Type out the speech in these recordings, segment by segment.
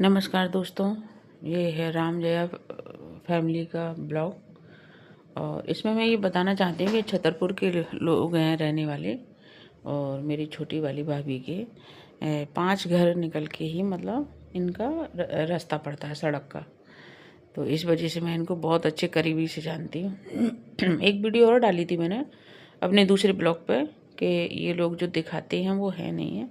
नमस्कार दोस्तों, ये है राम जया फैमिली का ब्लॉग। और इसमें मैं ये बताना चाहती हूँ कि छतरपुर के लोग हैं रहने वाले, और मेरी छोटी वाली भाभी के 5 घर निकल के ही मतलब इनका रास्ता पड़ता है सड़क का। तो इस वजह से मैं इनको बहुत अच्छे करीबी से जानती हूँ। एक वीडियो और डाली थी मैंने अपने दूसरे ब्लॉग पे कि ये लोग जो दिखाते हैं वो है नहीं है।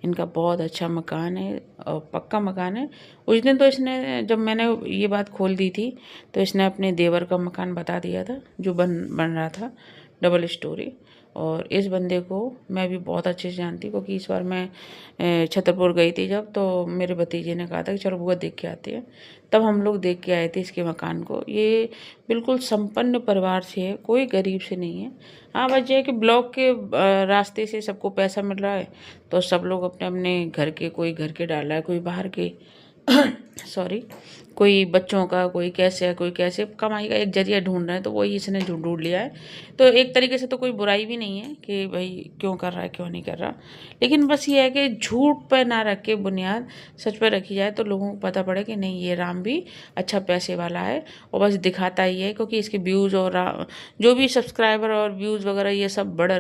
इनका बहुत अच्छा मकान है और पक्का मकान है। उस दिन तो इसने, जब मैंने ये बात खोल दी थी, तो इसने अपने देवर का मकान बता दिया था जो बन रहा था, डबल स्टोरी। और इस बंदे को मैं भी बहुत अच्छे से जानती, क्योंकि इस बार मैं छतरपुर गई थी जब, तो मेरे भतीजे ने कहा था कि चलो बुआ देख के आते हैं। तब हम लोग देख के आए थे इसके मकान को। ये बिल्कुल संपन्न परिवार से है, कोई गरीब से नहीं है। हाँ, बस ये है कि ब्लॉक के रास्ते से सबको पैसा मिल रहा है, तो सब लोग अपने अपने घर के, कोई घर के डाला है, कोई बाहर के सॉरी, कोई बच्चों का, कोई कैसे है, कोई कैसे कमाई का एक जरिया ढूंढ रहे हैं, तो वही इसने ढूंढ लिया है। तो एक तरीके से तो कोई बुराई भी नहीं है कि भाई क्यों कर रहा है, क्यों नहीं कर रहा। लेकिन बस ये है कि झूठ पर ना रख के बुनियाद सच पर रखी जाए, तो लोगों को पता पड़े कि नहीं, ये राम भी अच्छा पैसे वाला है। और बस दिखाता ही है, क्योंकि इसके व्यूज़ और जो भी सब्सक्राइबर और व्यूज़ वगैरह ये सब बढ़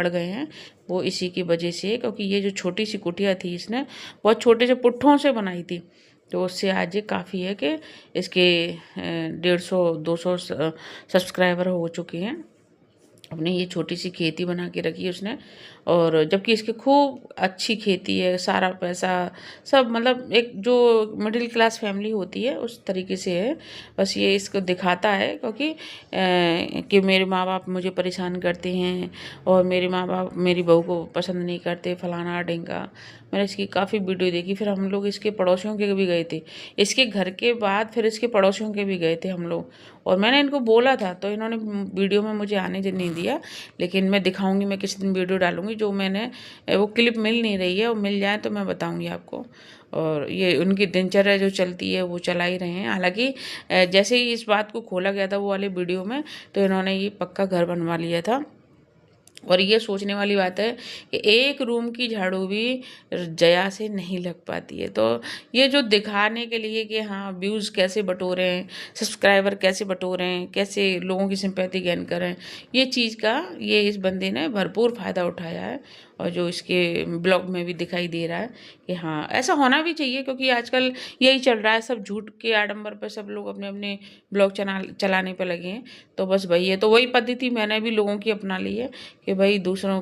गए हैं, वो इसी की वजह से है। क्योंकि ये जो छोटी सी कुटिया थी इसने बहुत छोटे से पुट्ठों से बनाई थी, तो उससे आज ये काफ़ी है कि इसके 150-200 सब्सक्राइबर हो चुके हैं। अपने ये छोटी सी खेती बना के रखी है उसने, और जबकि इसकी खूब अच्छी खेती है, सारा पैसा सब मतलब एक जो मिडिल क्लास फैमिली होती है उस तरीके से है। बस ये इसको दिखाता है, क्योंकि कि मेरे माँ बाप मुझे परेशान करते हैं और मेरे माँ बाप मेरी बहू को पसंद नहीं करते, फलाना ढिंगा। मैंने इसकी काफ़ी वीडियो देखी। फिर हम लोग इसके पड़ोसियों के भी गए थे, इसके घर के बाद फिर इसके पड़ोसियों के भी गए थे हम लोग। और मैंने इनको बोला था, तो इन्होंने वीडियो में मुझे आने नहीं दिया। लेकिन मैं दिखाऊंगी, मैं किसी दिन वीडियो डालूंगी जो मैंने, वो क्लिप मिल नहीं रही है, और मिल जाए तो मैं बताऊंगी आपको। और ये उनकी दिनचर्या जो चलती है वो चला ही रहे हैं। हालांकि जैसे ही इस बात को खोला गया था वो वाले वीडियो में, तो इन्होंने ये पक्का घर बनवा लिया था। और ये सोचने वाली बात है कि एक रूम की झाड़ू भी जया से नहीं लग पाती है। तो ये जो दिखाने के लिए कि हाँ व्यूज़ कैसे बटोरे हैं, सब्सक्राइबर कैसे बटोरे हैं, कैसे लोगों की सिंपैथी गेन करें, ये चीज़ का ये इस बंदे ने भरपूर फ़ायदा उठाया है। और जो इसके ब्लॉग में भी दिखाई दे रहा है कि हाँ ऐसा होना भी चाहिए, क्योंकि आजकल यही चल रहा है, सब झूठ के आडंबर पर सब लोग अपने अपने ब्लॉग चलाने पर लगे हैं। तो बस वही है, तो वही पद्धति मैंने भी लोगों की अपना ली है कि भाई दूसरों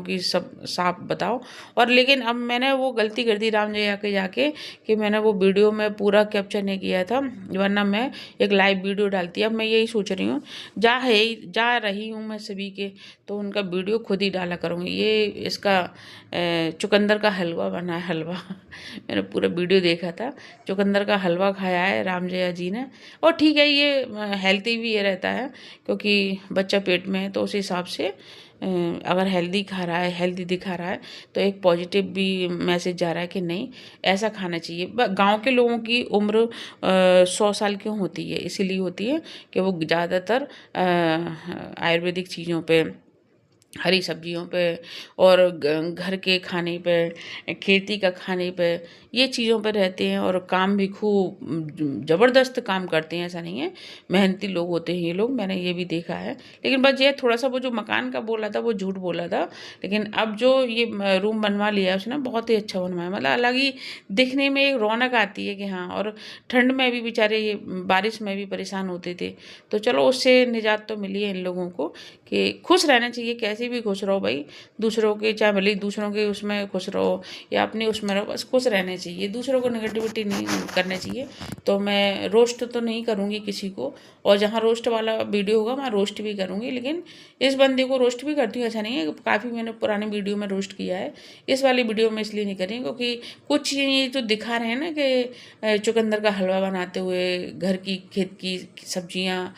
की सब साफ बताओ। और लेकिन अब मैंने वो गलती कर दी राम जया के जाके, कि मैंने वो वीडियो में पूरा कैप्चर नहीं किया था, वरना मैं एक लाइव वीडियो डालती। अब मैं यही सोच रही हूँ, जा रही हूँ मैं सभी के, तो उनका वीडियो खुद ही डाला करूँगी। ये इसका चुकंदर का हलवा बना है, हलवा मैंने पूरा वीडियो देखा था, चुकंदर का हलवा खाया है राम जया जी ने। और ठीक है, ये हेल्थी भी ये रहता है, क्योंकि बच्चा पेट में है, तो उस हिसाब से अगर हेल्दी खा रहा है, हेल्दी दिखा रहा है, तो एक पॉजिटिव भी मैसेज जा रहा है कि नहीं ऐसा खाना चाहिए। गांव के लोगों की उम्र 100 साल क्यों होती है? इसीलिए होती है कि वो ज़्यादातर आयुर्वेदिक चीज़ों पे, हरी सब्जियों पे, और घर के खाने पे, खेती का खाने पे, ये चीज़ों पे रहते हैं। और काम भी खूब ज़बरदस्त काम करते हैं, ऐसा नहीं है, मेहनती लोग होते हैं ये लोग, मैंने ये भी देखा है। लेकिन बस ये थोड़ा सा वो जो मकान का बोला था वो झूठ बोला था। लेकिन अब जो ये रूम बनवा लिया है उसने, बहुत ही अच्छा बनवाया, मतलब अलग ही दिखने में एक रौनक आती है कि हाँ। और ठंड में भी बेचारे ये बारिश में भी परेशान होते थे, तो चलो उससे निजात तो मिली है इन लोगों को कि खुश रहना चाहिए। कैसे भी खुश रहो भाई, दूसरों के चाहे भले दूसरों के उसमें खुश रहो या अपने उसमें रहो, बस खुश रहने चाहिए, दूसरों को नेगेटिविटी नहीं करनी चाहिए। तो मैं रोस्ट तो नहीं करूँगी किसी को, और जहाँ रोस्ट वाला वीडियो होगा वहाँ रोस्ट भी करूँगी। लेकिन इस बंदे को रोस्ट भी करती हूँ, ऐसा नहीं है, काफ़ी मैंने पुराने वीडियो में रोस्ट किया है, इस वाली वीडियो में इसलिए नहीं कर रही क्योंकि कुछ ये जो दिखा रहे हैं ना कि चुकंदर का हलवा बनाते हुए, घर की खेत की सब्जियाँ,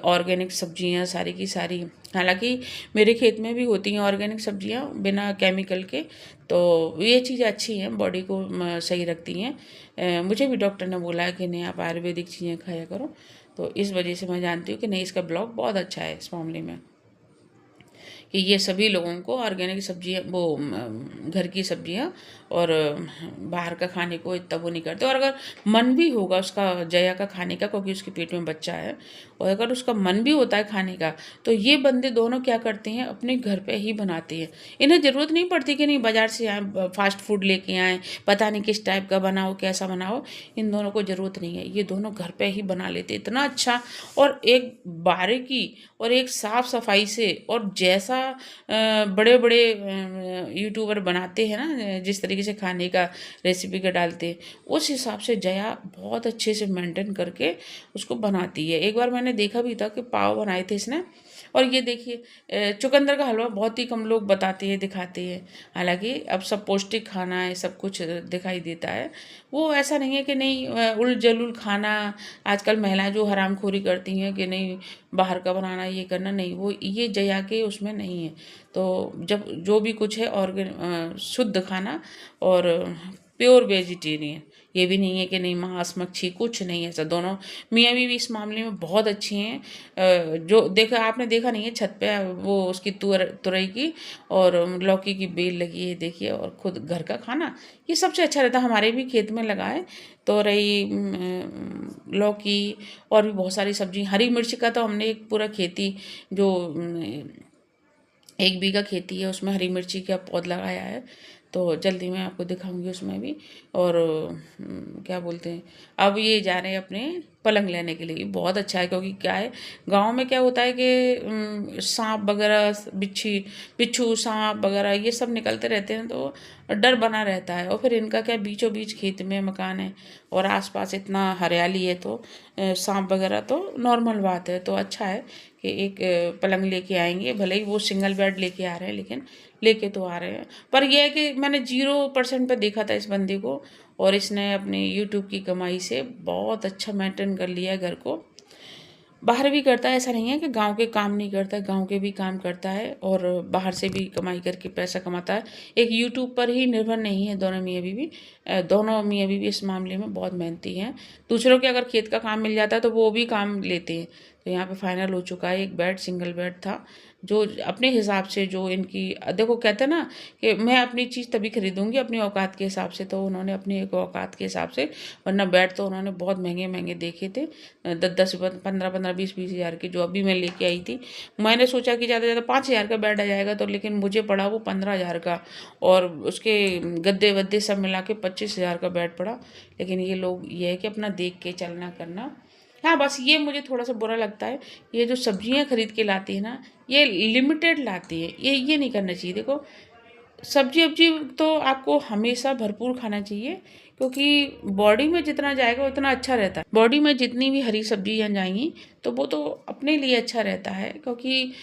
ऑर्गेनिक सब्जियाँ सारी की सारी, हालांकि मेरे खेत में भी होती हैं ऑर्गेनिक सब्जियां बिना केमिकल के, तो ये चीज़ें अच्छी हैं, बॉडी को सही रखती हैं। मुझे भी डॉक्टर ने बोला है कि नहीं आप आयुर्वेदिक चीज़ें खाया करो, तो इस वजह से मैं जानती हूँ कि नहीं इसका ब्लॉग बहुत अच्छा है इस मामले में, कि ये सभी लोगों को ऑर्गेनिक सब्जियां, वो घर की सब्जियां और बाहर का खाने को इतना वो नहीं करते। और अगर मन भी होगा उसका जया का खाने का, क्योंकि उसके पेट में बच्चा है, और अगर उसका मन भी होता है खाने का, तो ये बंदे दोनों क्या करते हैं, अपने घर पे ही बनाते हैं। इन्हें ज़रूरत नहीं पड़ती कि नहीं बाज़ार से आए फास्ट फूड लेके आएँ, पता नहीं किस टाइप का बनाओ कैसा बनाओ, इन दोनों को ज़रूरत नहीं है। ये दोनों घर पे ही बना लेते, इतना अच्छा, और एक बारीकी और एक साफ़ सफाई से, और जैसा बड़े बड़े यूट्यूबर बनाते हैं ना, जिस तरीके से खाने का रेसिपी का डालते हैं, उस हिसाब से जया बहुत अच्छे से मेंटेन करके उसको बनाती है। एक बार मैंने देखा भी था कि पाव बनाए थे इसने, और ये देखिए चुकंदर का हलवा बहुत ही कम लोग बताते हैं, दिखाते हैं। हालांकि अब सब पौष्टिक खाना है, सब कुछ दिखाई देता है। वो ऐसा नहीं है कि नहीं उल जलूल खाना, आजकल महिलाएं जो हरामखोरी करती हैं कि नहीं बाहर का बनाना, ये करना, नहीं, वो ये जया के उसमें नहीं है। तो जब जो भी कुछ है शुद्ध खाना और प्योर वेजिटेरियन, ये भी नहीं है कि नहीं मांस मच्छी, कुछ नहीं है ऐसा। दोनों मियाँ बीवी इस मामले में बहुत अच्छी हैं। जो देखा आपने देखा नहीं है, छत पे वो उसकी तुरई की और लौकी की बेल लगी है, देखिए, और खुद घर का खाना ये सबसे अच्छा रहता है। हमारे भी खेत में लगा है तुरई, लौकी, और भी बहुत सारी सब्जी, हरी मिर्च का तो हमने एक पूरा खेती जो 1 बीघा खेती है, उसमें हरी मिर्ची का पौध लगाया है। तो जल्दी मैं आपको दिखाऊंगी उसमें भी। और क्या बोलते हैं, अब ये जा रहे हैं अपने पलंग लेने के लिए। बहुत अच्छा है, क्योंकि क्या है, गांव में क्या होता है कि सांप वगैरह, बिच्छू सांप वगैरह ये सब निकलते रहते हैं, तो डर बना रहता है। और फिर इनका क्या, बीचों बीच खेत में मकान है और आसपास इतना हरियाली है, तो सांप वगैरह तो नॉर्मल बात है। तो अच्छा है कि एक पलंग लेके आएंगे, भले ही वो सिंगल बेड लेके आ रहे हैं, लेकिन लेके तो आ रहे हैं। पर यह है कि मैंने 0% पे देखा था इस बंदी को, और इसने अपनी यूट्यूब की कमाई से बहुत अच्छा मेंटेन कर लिया है घर को। बाहर भी करता है, ऐसा नहीं है कि गांव के काम नहीं करता है, गांव के भी काम करता है और बाहर से भी कमाई करके पैसा कमाता है। एक यूट्यूब पर ही निर्भर नहीं है दोनों मियाँ बीवी। दोनों मियाँ बीवी इस मामले में बहुत मेहनती हैं। दूसरों के अगर खेत का काम मिल जाता है तो वो भी काम लेते हैं। तो यहाँ पे फाइनल हो चुका है, एक बेड सिंगल बेड था, जो अपने हिसाब से, जो इनकी देखो कहते हैं ना कि मैं अपनी चीज़ तभी खरीदूंगी अपनी औकात के हिसाब से, तो उन्होंने अपनी एक औकात के हिसाब से, वरना बेड तो उन्होंने बहुत महंगे महंगे देखे थे, 10 10 15 15 20 20 हज़ार की, जो अभी मैं लेके आई थी। मैंने सोचा कि ज़्यादा से ज़्यादा 5 हज़ार का बेड आ जाएगा, तो लेकिन मुझे पड़ा वो 15 हज़ार का, और उसके गद्दे वद्दे सब मिला के 25 हज़ार का बेड पड़ा। लेकिन ये लोग ये है कि अपना देख के चलना करना। हाँ, बस ये मुझे थोड़ा सा बुरा लगता है, ये जो सब्जियां खरीद के लाती है ना, ये लिमिटेड लाती है, ये नहीं करना चाहिए। देखो, सब्जी वब्जी तो आपको हमेशा भरपूर खाना चाहिए, क्योंकि बॉडी में जितना जाएगा उतना अच्छा रहता है। बॉडी में जितनी भी हरी सब्जियाँ जाएंगी तो वो तो अपने लिए अच्छा रहता है, क्योंकि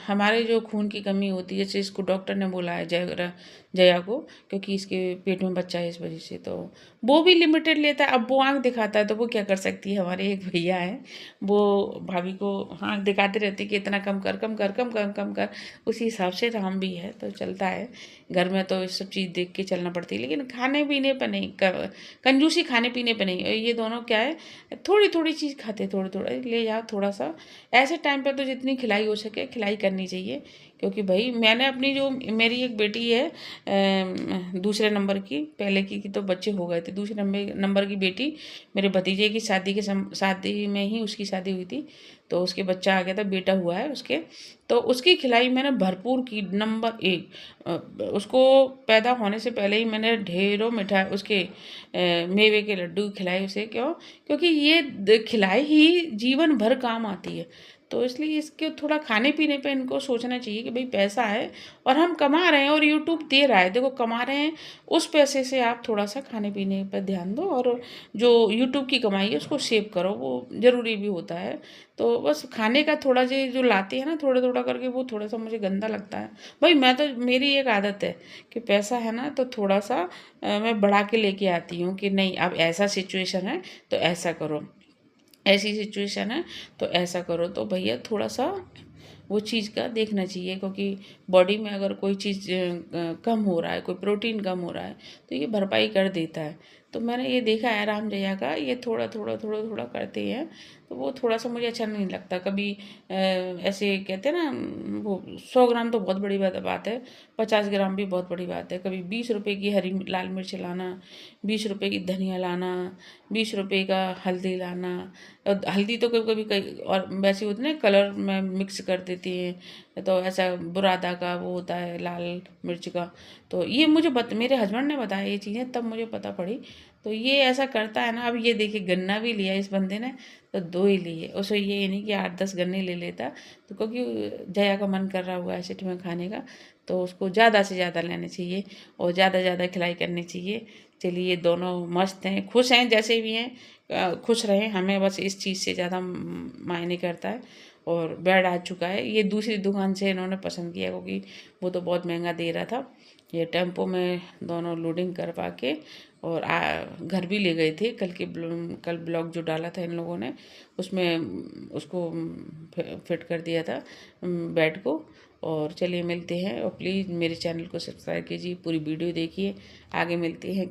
हमारे जो खून की कमी होती है, जैसे इसको डॉक्टर ने बोला है जया को, क्योंकि इसके पेट में बच्चा है, इस वजह से तो वो भी लिमिटेड लेता है। अब वो आँख दिखाता है तो वो क्या कर सकती है, हमारे एक भैया हैं, वो भाभी को आँख दिखाते रहते कि इतना कम कर, कम कर, कम कम कम कर। उसी हिसाब से राम भी है, तो चलता है घर में, तो इस सब चीज़ देख के चलना पड़ती है। लेकिन खाने पीने पर नहीं, कंजूसी खाने पीने पर नहीं। ये दोनों क्या है, थोड़ी थोड़ी चीज़ खाते, थोड़ी थोड़ा ले जाओ, थोड़ा सा ऐसे टाइम पे तो जितनी खिलाई हो सके खिलाई करनी चाहिए। क्योंकि भाई मैंने अपनी, जो मेरी एक बेटी है दूसरे नंबर की, पहले की तो बच्चे हो गए थे, दूसरे नंबर की बेटी, मेरे भतीजे की शादी में ही उसकी शादी हुई थी, तो उसके बच्चा आ गया था, बेटा हुआ है उसके, तो उसकी खिलाई मैंने भरपूर की, नंबर 1। उसको पैदा होने से पहले ही मैंने ढेरों मिठाई, उसके मेवे के लड्डू खिलाए उसे। क्यों? क्योंकि ये खिलाई ही जीवन भर काम आती है। तो इसलिए इसके थोड़ा खाने पीने पे इनको सोचना चाहिए कि भाई पैसा है और हम कमा रहे हैं और यूट्यूब दे रहा है, देखो कमा रहे हैं, उस पैसे से आप थोड़ा सा खाने पीने पर ध्यान दो, और जो यूट्यूब की कमाई है उसको सेव करो, वो ज़रूरी भी होता है। तो बस खाने का थोड़ा जो लाते हैं ना, थोड़ा थोड़ा करके, वो थोड़ा सा मुझे गंदा लगता है। भाई मैं तो, मेरी एक आदत है कि पैसा है ना तो थोड़ा सा मैं बढ़ा के लेके आती हूँ कि नहीं, अब ऐसा सिचुएशन है तो ऐसा करो, ऐसी सिचुएशन है तो ऐसा करो। तो भैया थोड़ा सा वो चीज़ का देखना चाहिए, क्योंकि बॉडी में अगर कोई चीज़ कम हो रहा है, कोई प्रोटीन कम हो रहा है, तो ये भरपाई कर देता है। तो मैंने ये देखा है राम जया का, ये थोड़ा थोड़ा थोड़ा थोड़ा करते हैं, तो वो थोड़ा सा मुझे अच्छा नहीं लगता। कभी ऐसे कहते हैं ना, वो 100 ग्राम तो बहुत बड़ी बात है, 50 ग्राम भी बहुत बड़ी बात है। कभी 20 रुपए की हरी लाल मिर्च लाना, 20 रुपए की धनिया लाना, 20 रुपए का हल्दी लाना। और हल्दी तो कभी कभी कई और वैसी होती है ना, कलर में मिक्स कर देती है, तो ऐसा बुरादा का वो होता है लाल मिर्च का। तो ये मुझे मेरे हस्बैंड ने बताया ये चीज़ें, तब मुझे पता पड़ी। तो ये ऐसा करता है ना। अब ये देखिए गन्ना भी लिया इस बंदे ने, तो 2 ही लिए, उसे ये नहीं कि 8-10 गन्ने ले लेता। तो क्योंकि जया का मन कर रहा हुआ है सिटी में खाने का, तो उसको ज़्यादा से ज़्यादा लेने चाहिए और ज़्यादा ज़्यादा खिलाई करनी चाहिए। चलिए, ये दोनों मस्त हैं, खुश हैं, जैसे भी हैं खुश रहें। हमें बस इस चीज़ से ज़्यादा मायने करता है। और बेड आ चुका है, ये दूसरी दुकान से इन्होंने पसंद किया क्योंकि वो तो बहुत महंगा दे रहा था। ये टेम्पो में दोनों लोडिंग करवा के और घर भी ले गए थे। कल ब्लॉग जो डाला था इन लोगों ने, उसमें उसको फिट कर दिया था बेड को। और चलिए मिलते हैं, और प्लीज़ मेरे चैनल को सब्सक्राइब कीजिए, पूरी वीडियो देखिए। आगे मिलते हैं।